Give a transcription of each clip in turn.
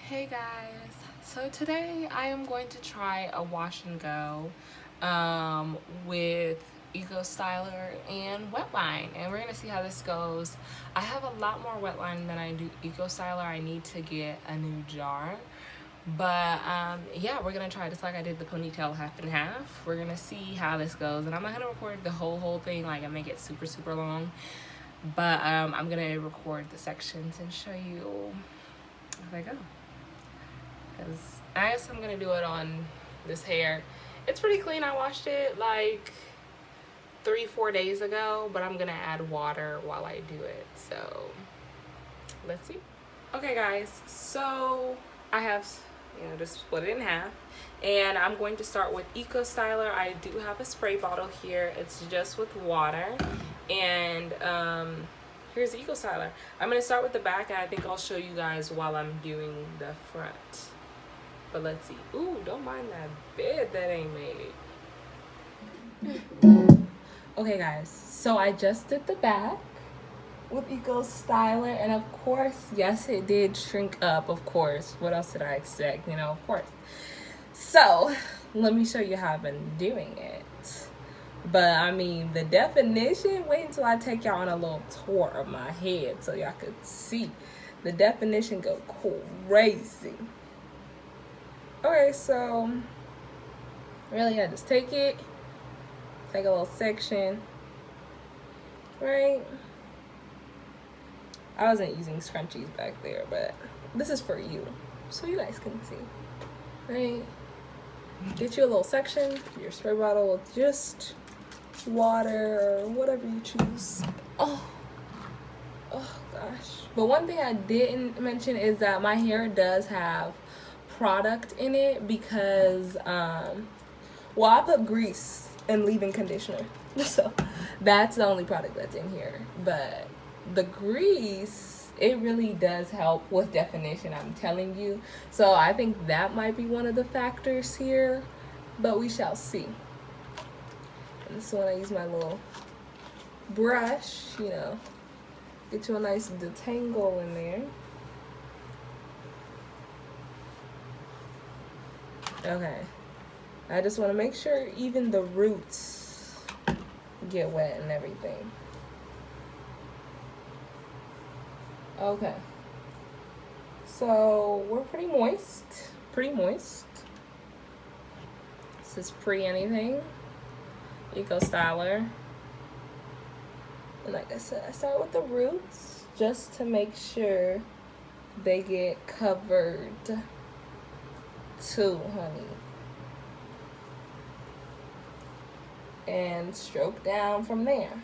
Hey guys, so today I am going to try a wash and go with Ecostyler and Wetline, and we're gonna see how this goes. I have a lot more Wetline than I do Ecostyler. I need to get a new jar, but yeah, we're gonna try just like I did the ponytail half and half. We're gonna see how this goes, and I'm not gonna record the whole thing, like I make it super long, but I'm gonna record the sections and show you how they go. Because I guess I'm gonna do it on this hair. It's pretty clean. I washed it like 3-4 days ago, but I'm gonna add water while I do it. So let's see. Okay guys, so I have just split it in half, and I'm going to start with Ecostyler. I do have a spray bottle here. It's just with water, and here's the Ecostyler. I'm gonna start with the back, and I think I'll show you guys while I'm doing the front. But let's see. Ooh, don't mind that bed that ain't made. Okay guys, so I just did the back with Ecostyler, and of course, yes, it did shrink up, of course. What else did I expect? Of course. So let me show you how I've been doing it. But I mean, the definition, wait until I take y'all on a little tour of my head so y'all could see. The definition go crazy. Okay, so really I just take a little section, right? I wasn't using scrunchies back there, but this is for you, so you guys can see, right? Get you a little section, your spray bottle with just water or whatever you choose. Oh gosh. But one thing I didn't mention is that my hair does have product in it because well, I put grease and leave-in conditioner, so that's the only product that's in here. But the grease, it really does help with definition, I'm telling you. So I think that might be one of the factors here, but we shall see. And so when I use my little brush, get you a nice detangle in there. Okay, I just want to make sure even the roots get wet and everything. Okay, so we're pretty moist. This is pre-anything, Ecostyler. And like I said, I start with the roots just to make sure they get covered too, honey. And stroke down from there.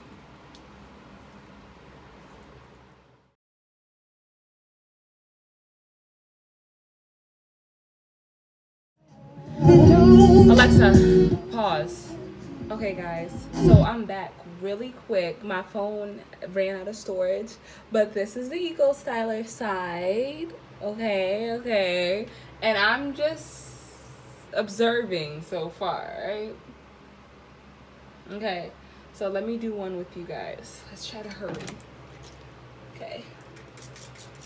Alexa, pause. Okay guys, so I'm back really quick. My phone ran out of storage, but this is the Ecostyler side. Okay. And I'm just observing so far, right? Okay, so let me do one with you guys. Let's try to hurry. Okay,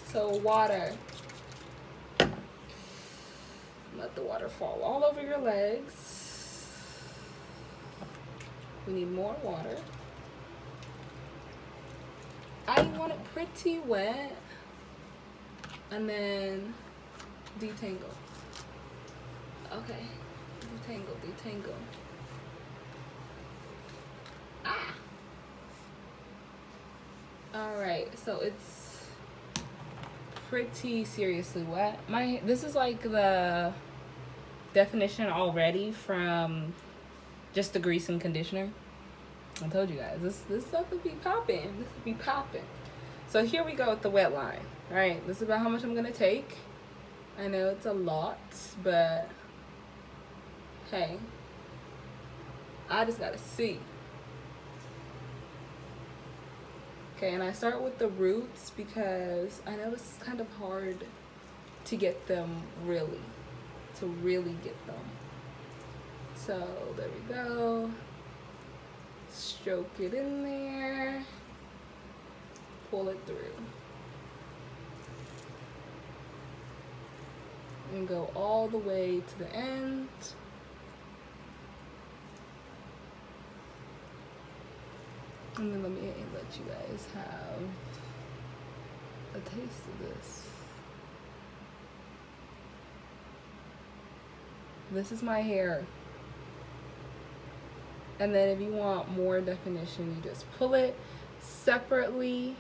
so water. Let the water fall all over your legs. We need more water. I want it pretty wet, and then detangle. Okay, detangle. Alright, so it's pretty seriously wet. This is like the definition already from just the grease and conditioner. I told you guys, this stuff would be popping. So here we go with the Wetline. Alright, this is about how much I'm gonna take. I know it's a lot, but hey, I just gotta see. Okay, and I start with the roots because I know it's kind of hard to get them really get them. So there we go. Stroke it in there. Pull it through. and go all the way to the end. And then let me let you guys have a taste of this. This is my hair. And then if you want more definition, you just pull it separately.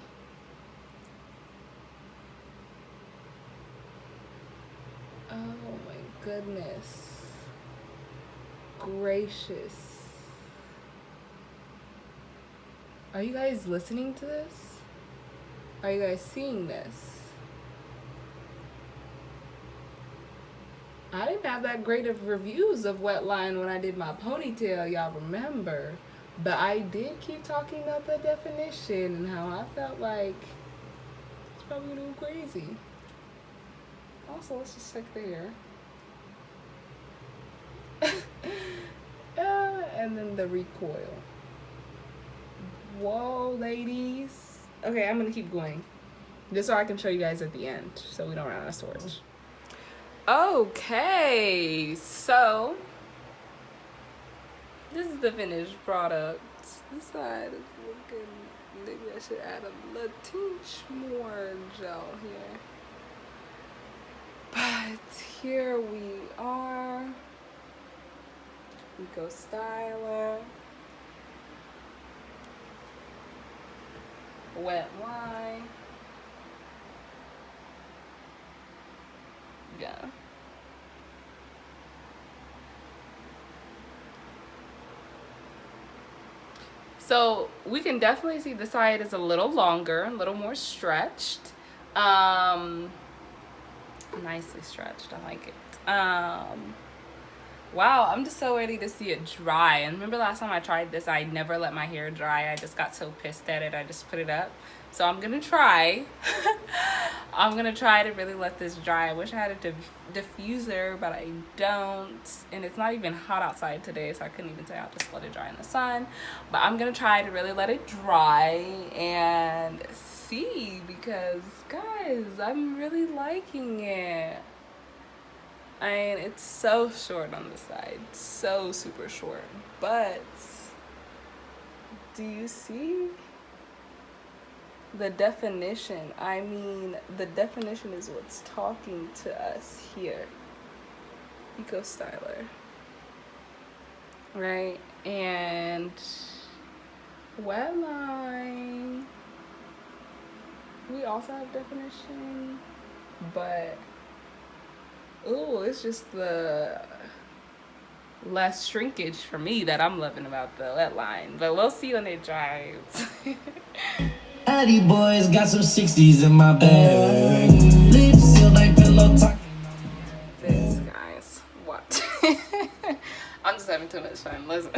Oh my goodness gracious. Are you guys listening to this? Are you guys seeing this? I didn't have that great of reviews of Wetline when I did my ponytail, y'all remember. But I did keep talking about the definition and how I felt like it's probably a little crazy. Also, let's just check the hair. And then the recoil. Whoa, ladies. Okay, I'm gonna keep going. Just so I can show you guys at the end, so we don't run out of storage. Okay, so this is the finished product. This side is looking, maybe I should add a little tinge more gel here. But here we are. Ecostyler. Wetline. Yeah. So we can definitely see the side is a little longer, a little more stretched. Nicely stretched, I like it. Wow, I'm just so ready to see it dry. And remember last time I tried this, I never let my hair dry. I just got so pissed at it, I just put it up. So I'm gonna try. I'm gonna try to really let this dry. I wish I had a diffuser, but I don't. And it's not even hot outside today, so I couldn't even say I'll just let it dry in the sun. But I'm gonna try to really let it dry and see, because guys, I'm really liking it. I mean, it's so short on the side, so super short, but do you see the definition? I mean, the definition is what's talking to us here. Ecostyler, right? And Wetline, we also have definition, but ooh, it's just the less shrinkage for me that I'm loving about the Wetline. But we'll see when it dries. Addy boys got some 60s in my bag. Lips sealed like pillow talk. This, guys, what? I'm just having too much fun. Listen.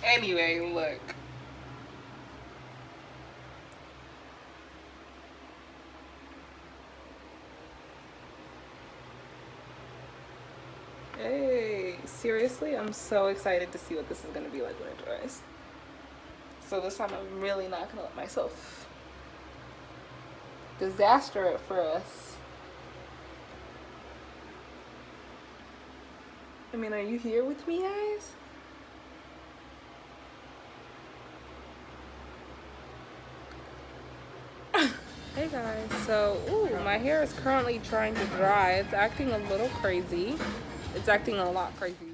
Anyway, look. Hey, seriously, I'm so excited to see what this is going to be like when it dries. So this time I'm really not going to let myself disaster it for us. I mean, are you here with me, guys? Hey guys, so my hair is currently trying to dry. It's acting a little crazy. It's acting a lot crazy.